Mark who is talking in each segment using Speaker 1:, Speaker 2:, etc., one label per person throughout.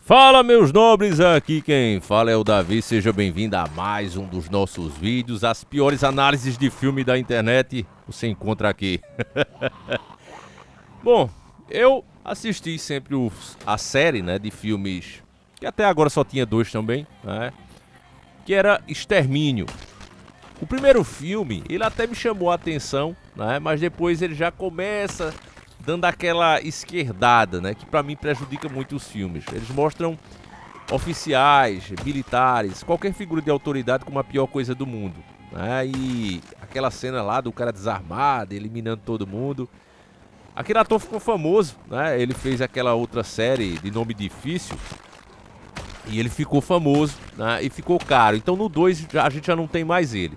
Speaker 1: Fala, meus nobres, aqui quem fala é o Davi, seja bem-vindo a mais um dos nossos vídeos. As piores análises de filme da internet você encontra aqui. Bom, eu assisti sempre a série, né, de filmes, que até agora só tinha dois também, né, que era Extermínio. O primeiro filme, ele até me chamou a atenção, né, mas depois ele já começa dando aquela esquerdada, né, que pra mim prejudica muito os filmes. Eles mostram oficiais, militares, qualquer figura de autoridade como a pior coisa do mundo, né, e aquela cena lá do cara desarmado, eliminando todo mundo. Aquele ator ficou famoso, né, ele fez aquela outra série de nome difícil e ele ficou famoso, né, e ficou caro. Então no 2 a gente já não tem mais ele.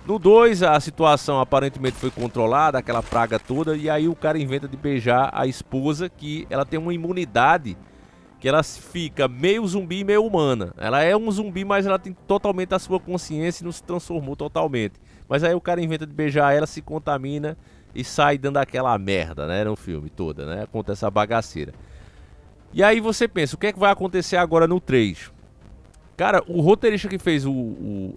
Speaker 1: No 2 a situação aparentemente foi controlada, aquela praga toda, e aí o cara inventa de beijar a esposa, que ela tem uma imunidade, que ela fica meio zumbi e meio humana. Ela é um zumbi, mas ela tem totalmente a sua consciência e não se transformou totalmente. Mas aí o cara inventa de beijar ela, se contamina e sai dando aquela merda, né, no filme toda, né, acontece essa bagaceira. E aí você pensa, o que é que vai acontecer agora no 3? Cara, o roteirista que fez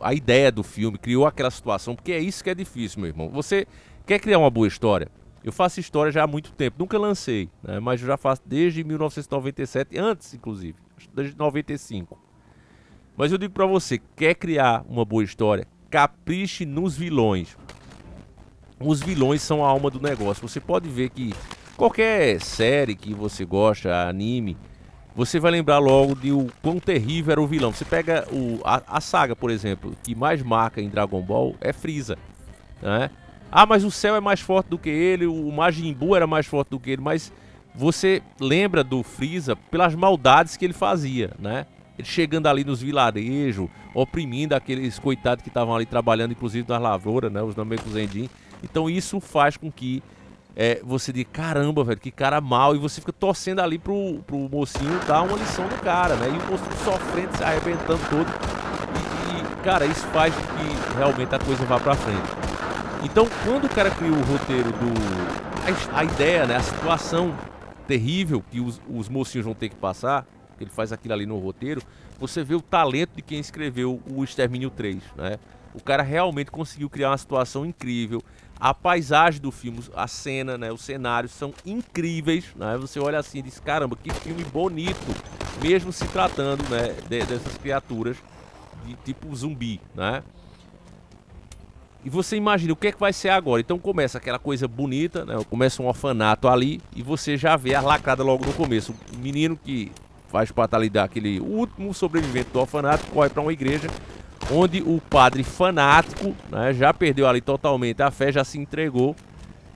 Speaker 1: a ideia do filme, criou aquela situação, porque é isso que é difícil, meu irmão. Você quer criar uma boa história? Eu faço história já há muito tempo, nunca lancei, né? Mas eu já faço desde 1997, antes inclusive, desde 95. Mas eu digo pra você, quer criar uma boa história? Capriche nos vilões. Os vilões são a alma do negócio. Você pode ver que qualquer série que você gosta, anime, você vai lembrar logo de o quão terrível era o vilão. Você pega a saga, por exemplo, que mais marca em Dragon Ball é Freeza, né? Ah, mas o Cell é mais forte do que ele, o Majin Buu era mais forte do que ele, mas você lembra do Freeza pelas maldades que ele fazia, né? Ele chegando ali nos vilarejos, oprimindo aqueles coitados que estavam ali trabalhando, inclusive nas lavouras, né? Os Namekusendin. Então isso faz com que você diz, caramba, velho, que cara mal, e você fica torcendo ali pro mocinho dar uma lição do cara, né? E o mocinho sofrendo, se arrebentando todo. E, cara, isso faz com que realmente a coisa vá pra frente. Então, quando o cara cria o roteiro a ideia, né? A situação terrível que os mocinhos vão ter que passar, ele faz aquilo ali no roteiro, você vê o talento de quem escreveu o Extermínio 3, né? O cara realmente conseguiu criar uma situação incrível. A paisagem do filme, a cena, né, os cenários são incríveis, né? Você olha assim e diz, caramba, que filme bonito, mesmo se tratando, né, dessas criaturas de tipo zumbi, né? E você imagina o que é que vai ser agora. Então começa aquela coisa bonita, né? Começa um orfanato ali e você já vê a lacrada logo no começo. O menino que faz parte ali daquele último sobrevivente do orfanato corre para uma igreja onde o padre fanático, né, já perdeu ali totalmente a fé, já se entregou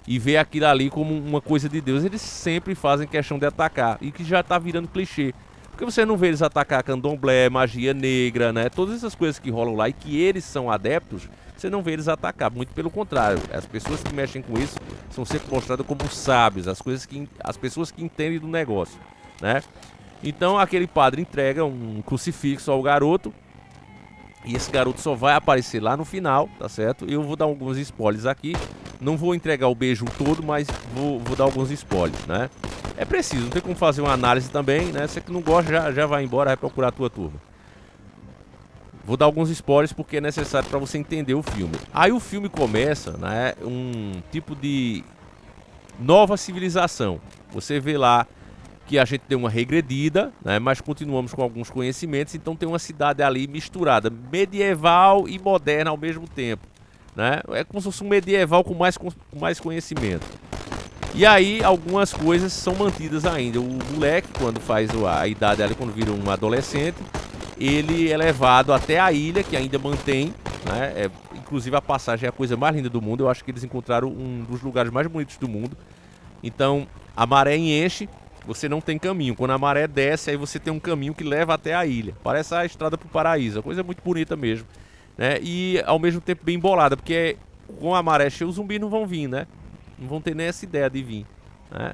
Speaker 1: e vê aquilo ali como uma coisa de Deus. Eles sempre fazem questão de atacar, e que já tá virando clichê, porque você não vê eles atacar candomblé, magia negra, né, todas essas coisas que rolam lá e que eles são adeptos, você não vê eles atacar, muito pelo contrário. As pessoas que mexem com isso são sempre mostradas como sábios, as pessoas que entendem do negócio, né. Então aquele padre entrega um crucifixo ao garoto, e esse garoto só vai aparecer lá no final, tá certo? Eu vou dar alguns spoilers aqui. Não vou entregar o beijo todo, mas vou dar alguns spoilers, né? É preciso, não tem como fazer uma análise também, né? Você que não gosta, já vai embora, vai procurar a tua turma. Vou dar alguns spoilers porque é necessário para você entender o filme. Aí o filme começa, né? Um tipo de nova civilização. Você vê lá que a gente deu uma regredida, né, mas continuamos com alguns conhecimentos, então tem uma cidade ali misturada, medieval e moderna ao mesmo tempo, né? É como se fosse um medieval com mais conhecimento. E aí algumas coisas são mantidas ainda. O moleque, quando faz a idade ali, quando vira um adolescente, ele é levado até a ilha, que ainda mantém, né? Inclusive a passagem é a coisa mais linda do mundo. Eu acho que eles encontraram um dos lugares mais bonitos do mundo. Então a maré enche, você não tem caminho. Quando a maré desce, aí você tem um caminho que leva até a ilha. Parece a estrada pro paraíso. A coisa muito bonita mesmo, né? E ao mesmo tempo bem embolada, porque com a maré cheia os zumbis não vão vir, né? Não vão ter nem essa ideia de vir, né?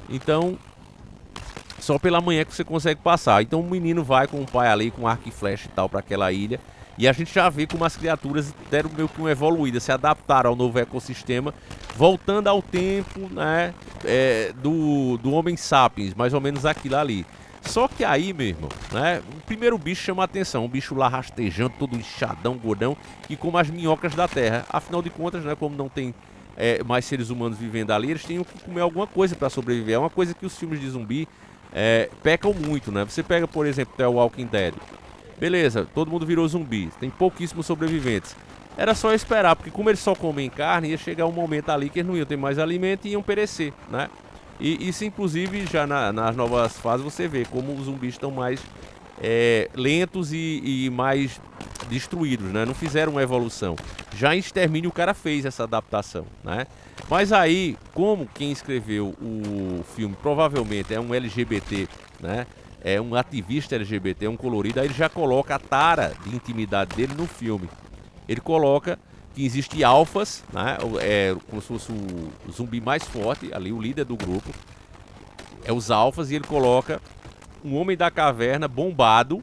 Speaker 1: Então, só pela manhã que você consegue passar. Então o menino vai com o pai ali, com arco e flecha e tal, para aquela ilha. E a gente já vê como as criaturas deram meio que uma evoluída, se adaptaram ao novo ecossistema, voltando ao tempo, né, do Homem Sapiens, mais ou menos aquilo ali. Só que aí, meu irmão, né? O primeiro bicho chama a atenção. Um bicho lá rastejando, todo inchadão, gordão, que come as minhocas da terra. Afinal de contas, né? Como não tem mais seres humanos vivendo ali, eles tinham que comer alguma coisa para sobreviver. É uma coisa que os filmes de zumbi pecam muito, né? Você pega, por exemplo, The Walking Dead. Beleza, todo mundo virou zumbi. Tem pouquíssimos sobreviventes. Era só esperar, porque como eles só comem carne, ia chegar um momento ali que eles não iam ter mais alimento e iam perecer, né? E isso, inclusive, já nas novas fases você vê como os zumbis estão mais lentos e mais destruídos, né? Não fizeram uma evolução. Já em Extermínio o cara fez essa adaptação, né? Mas aí, como quem escreveu o filme provavelmente é um LGBT, né? É um ativista LGBT, é um colorido, aí ele já coloca a tara de intimidade dele no filme. Ele coloca que existe alfas, né? Como se fosse o zumbi mais forte, ali o líder do grupo. É os alfas, e ele coloca um homem da caverna bombado,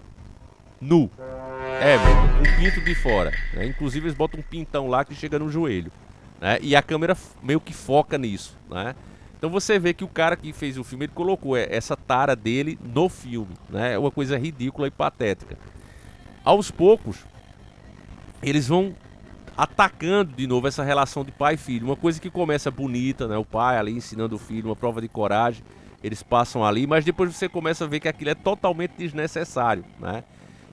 Speaker 1: nu. Com o pinto de fora, né? Inclusive eles botam um pintão lá que chega no joelho, né? E a câmera meio que foca nisso, né? Então você vê que o cara que fez o filme, ele colocou essa tara dele no filme, né? É uma coisa ridícula e patética. Aos poucos, eles vão atacando de novo essa relação de pai e filho. Uma coisa que começa bonita, né? O pai ali ensinando o filho, uma prova de coragem. Eles passam ali, mas depois você começa a ver que aquilo é totalmente desnecessário, né?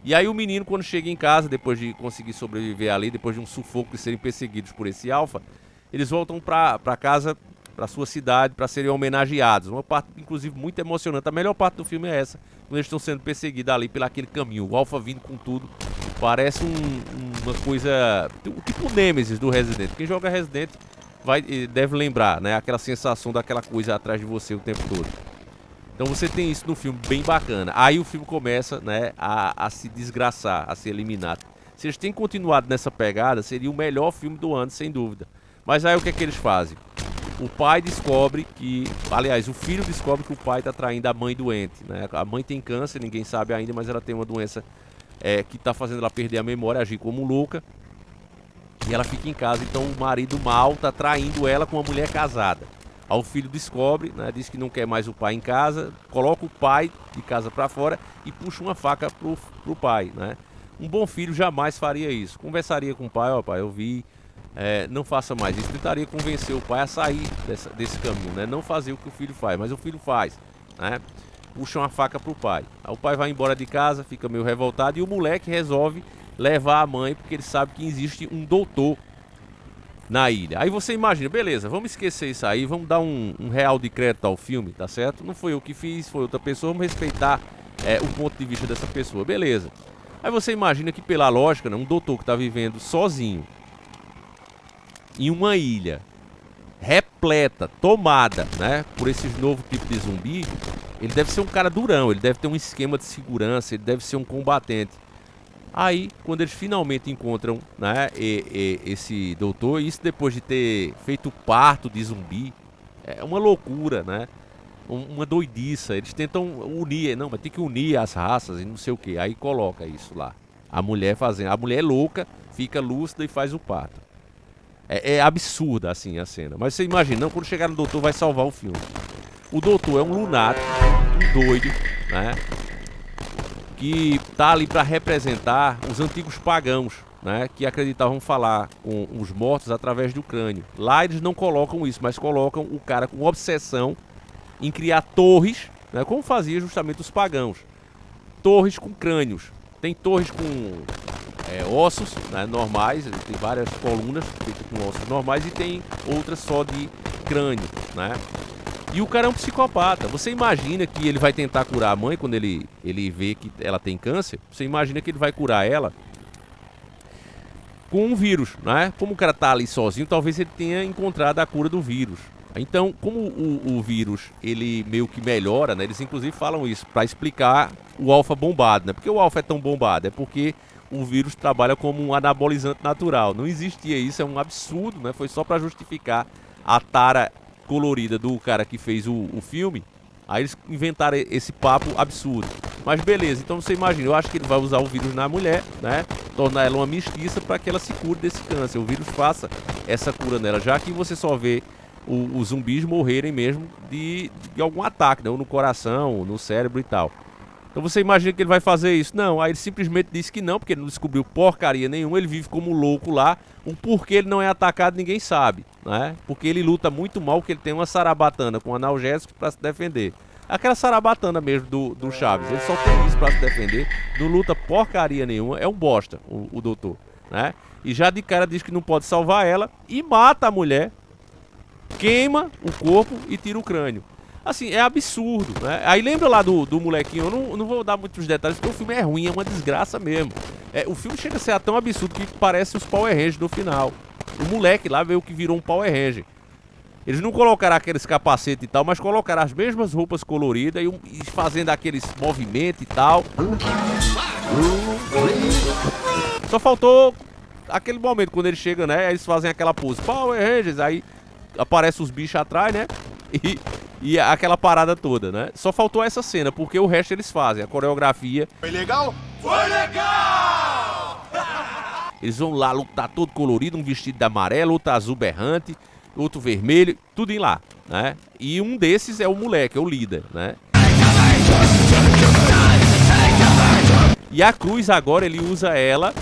Speaker 1: E aí o menino, quando chega em casa, depois de conseguir sobreviver ali, depois de um sufoco de serem perseguidos por esse alfa, eles voltam pra casa, pra sua cidade, pra serem homenageados. Uma parte, inclusive, muito emocionante. A melhor parte do filme é essa, quando eles estão sendo perseguidos ali pelaquele caminho. O alfa vindo com tudo. Parece uma coisa, tipo o Nemesis do Resident. Quem joga Resident deve lembrar, né? Aquela sensação daquela coisa atrás de você o tempo todo. Então você tem isso no filme, bem bacana. Aí o filme começa, né, a se desgraçar, a ser eliminado. Se eles têm continuado nessa pegada, seria o melhor filme do ano, sem dúvida. Mas aí o que é que eles fazem? O pai descobre que... Aliás, o filho descobre que o pai está traindo a mãe doente, né? A mãe tem câncer, ninguém sabe ainda, mas ela tem uma doença que está fazendo ela perder a memória, agir como louca. E ela fica em casa, então o marido mal está traindo ela com uma mulher casada. Aí o filho descobre, né, diz que não quer mais o pai em casa, coloca o pai de casa para fora e puxa uma faca pro pai, né? Um bom filho jamais faria isso. Conversaria com o pai, ó pai, eu vi, não faça mais isso. Tentaria convencer o pai a sair desse caminho, né? Não fazer o que o filho faz, mas o filho faz, né? Puxa uma faca pro pai. Aí o pai vai embora de casa, fica meio revoltado, e o moleque resolve levar a mãe, porque ele sabe que existe um doutor na ilha. Aí você imagina, beleza, vamos esquecer isso aí, vamos dar um real de crédito ao filme, tá certo? Não foi eu que fiz, foi outra pessoa, vamos respeitar o ponto de vista dessa pessoa, beleza. Aí você imagina que, pela lógica, né, um doutor que tá vivendo sozinho em uma ilha repleta, tomada, né, por esse novo tipo de zumbi, ele deve ser um cara durão, ele deve ter um esquema de segurança, ele deve ser um combatente. Aí, quando eles finalmente encontram, né, esse doutor, isso depois de ter feito parto de zumbi, é uma loucura, né? Uma doidiça. Eles tentam unir, não, mas tem que unir as raças e não sei o que. Aí coloca isso lá. A mulher é louca, fica lúcida e faz o parto. É absurda assim a cena. Mas você imagina, não, quando chegar no doutor vai salvar o filme. O doutor é um lunático, um doido, né? Que tá ali para representar os antigos pagãos, né, que acreditavam falar com os mortos através do crânio. Lá eles não colocam isso, mas colocam o cara com obsessão em criar torres, né, como fazia justamente os pagãos. Torres com crânios. Tem torres com ossos, né, normais, tem várias colunas feitas com ossos normais e tem outras só de crânio, né? E o cara é um psicopata. Você imagina que ele vai tentar curar a mãe quando ele vê que ela tem câncer? Você imagina que ele vai curar ela com um vírus, né? Como o cara tá ali sozinho, talvez ele tenha encontrado a cura do vírus. Então, como o vírus, ele meio que melhora, né? Eles inclusive falam isso para explicar o alfa bombado, né? Porque o alfa é tão bombado? É porque o vírus trabalha como um anabolizante natural. Não existia isso, é um absurdo, né? Foi só para justificar a tara colorida do cara que fez o filme. Aí eles inventaram esse papo absurdo. Mas beleza, então você imagina, eu acho que ele vai usar o vírus na mulher, né? Tornar ela uma mestiça para que ela se cure desse câncer. O vírus faça essa cura nela, já que você só vê os zumbis morrerem mesmo de algum ataque, né? Ou no coração, no cérebro e tal. Então você imagina que ele vai fazer isso? Não, aí ele simplesmente disse que não, porque ele não descobriu porcaria nenhuma, ele vive como louco lá. Um porquê ele não é atacado ninguém sabe, né? Porque ele luta muito mal, porque ele tem uma sarabatana com analgésico pra se defender. Aquela sarabatana mesmo do Chaves, ele só tem isso pra se defender, não luta porcaria nenhuma, é um bosta o doutor, né? E já de cara diz que não pode salvar ela e mata a mulher, queima o corpo e tira o crânio. Assim, é absurdo, né? Aí lembra lá do molequinho, eu não vou dar muitos detalhes, porque o filme é ruim, é uma desgraça mesmo. O filme chega a ser tão absurdo que parece os Power Rangers no final. O moleque lá veio que virou um Power Ranger. Eles não colocaram aqueles capacetes e tal, mas colocaram as mesmas roupas coloridas e fazendo aqueles movimentos e tal. Só faltou aquele momento quando eles chegam, né? Aí eles fazem aquela pose, Power Rangers, aí aparecem os bichos atrás, né? E aquela parada toda, né? Só faltou essa cena, porque o resto eles fazem, a coreografia.
Speaker 2: Foi legal?
Speaker 3: Foi legal!
Speaker 1: Eles vão lá lutar todo colorido, um vestido de amarelo, outro azul berrante, outro vermelho, tudo em lá, né? E um desses é o moleque, é o líder, né? E a cruz agora ele usa ela,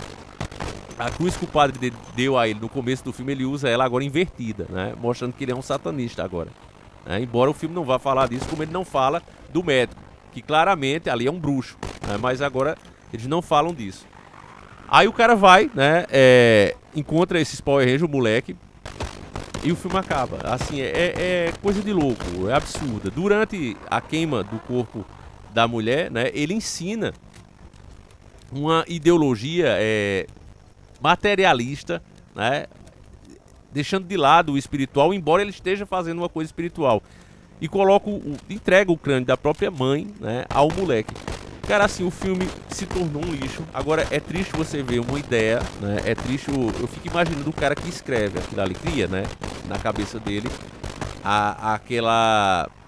Speaker 1: a cruz que o padre deu a ele no começo do filme, ele usa ela agora invertida, né? Mostrando que ele é um satanista agora. Embora o filme não vá falar disso, como ele não fala do médico, que claramente ali é um bruxo, né? Mas agora eles não falam disso. Aí o cara vai, né? Encontra esses Power Rangers, o moleque, e o filme acaba. Assim, é coisa de louco, é absurda. Durante a queima do corpo da mulher, né? Ele ensina uma ideologia materialista, né? Deixando de lado o espiritual, embora ele esteja fazendo uma coisa espiritual. E entrega o crânio da própria mãe, né, ao moleque. Cara, assim, o filme se tornou um lixo. Agora, é triste você ver uma ideia, né? É triste, eu fico imaginando o cara que escreve aquilo ali, cria, né, na cabeça dele,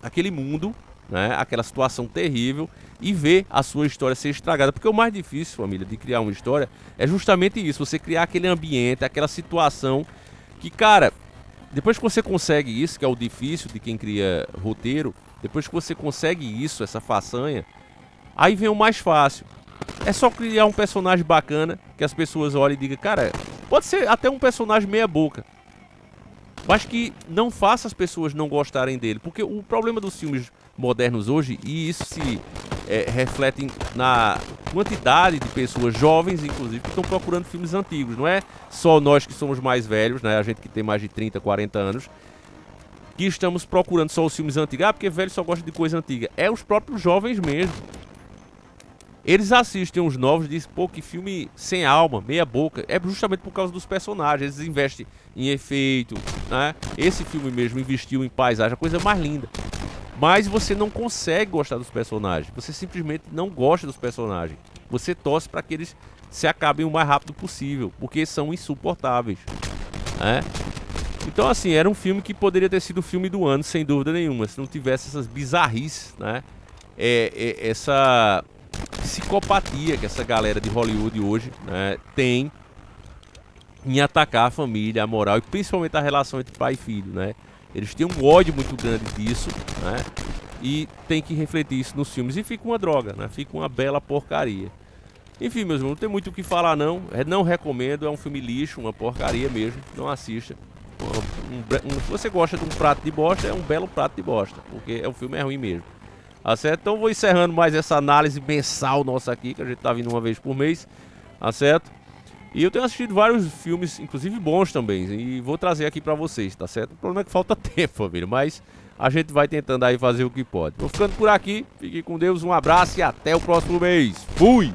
Speaker 1: aquele mundo, né, aquela situação terrível, e ver a sua história ser estragada. Porque o mais difícil, família, de criar uma história é justamente isso, você criar aquele ambiente, aquela situação que, cara, depois que você consegue isso, que é o difícil de quem cria roteiro, depois que você consegue isso, essa façanha, aí vem o mais fácil. É só criar um personagem bacana, que as pessoas olhem e digam, cara, pode ser até um personagem meia boca, mas que não faça as pessoas não gostarem dele. Porque o problema dos filmes modernos hoje, e isso se reflete na quantidade de pessoas jovens, inclusive, que estão procurando filmes antigos. Não é só nós que somos mais velhos, né? A gente que tem mais de 30, 40 anos, que estamos procurando só os filmes antigos. Porque velho só gosta de coisa antiga. É os próprios jovens mesmo. Eles assistem os novos e dizem, pô, que filme sem alma, meia boca. É justamente por causa dos personagens. Eles investem em efeito, né? Esse filme mesmo investiu em paisagem, a coisa mais linda. Mas você não consegue gostar dos personagens. Você simplesmente não gosta dos personagens. Você torce para que eles se acabem o mais rápido possível, porque são insuportáveis, né? Então, assim, era um filme que poderia ter sido o filme do ano, sem dúvida nenhuma, se não tivesse essas bizarrices, né? Essa psicopatia que essa galera de Hollywood hoje, né, tem em atacar a família, a moral e principalmente a relação entre pai e filho, né? Eles têm um ódio muito grande disso, né? E tem que refletir isso nos filmes. E fica uma droga, né? Fica uma bela porcaria. Enfim, meus irmãos, não tem muito o que falar, não. Não recomendo, é um filme lixo, uma porcaria mesmo. Não assista. Se você gosta de um prato de bosta, é um belo prato de bosta. Porque o filme é ruim mesmo. Tá certo? Então vou encerrando mais essa análise mensal nossa aqui, que a gente tá vindo uma vez por mês. Tá certo? E eu tenho assistido vários filmes, inclusive bons também, e vou trazer aqui pra vocês, tá certo? O problema é que falta tempo, família, mas a gente vai tentando aí fazer o que pode. Vou ficando por aqui, fique com Deus, um abraço e até o próximo mês. Fui!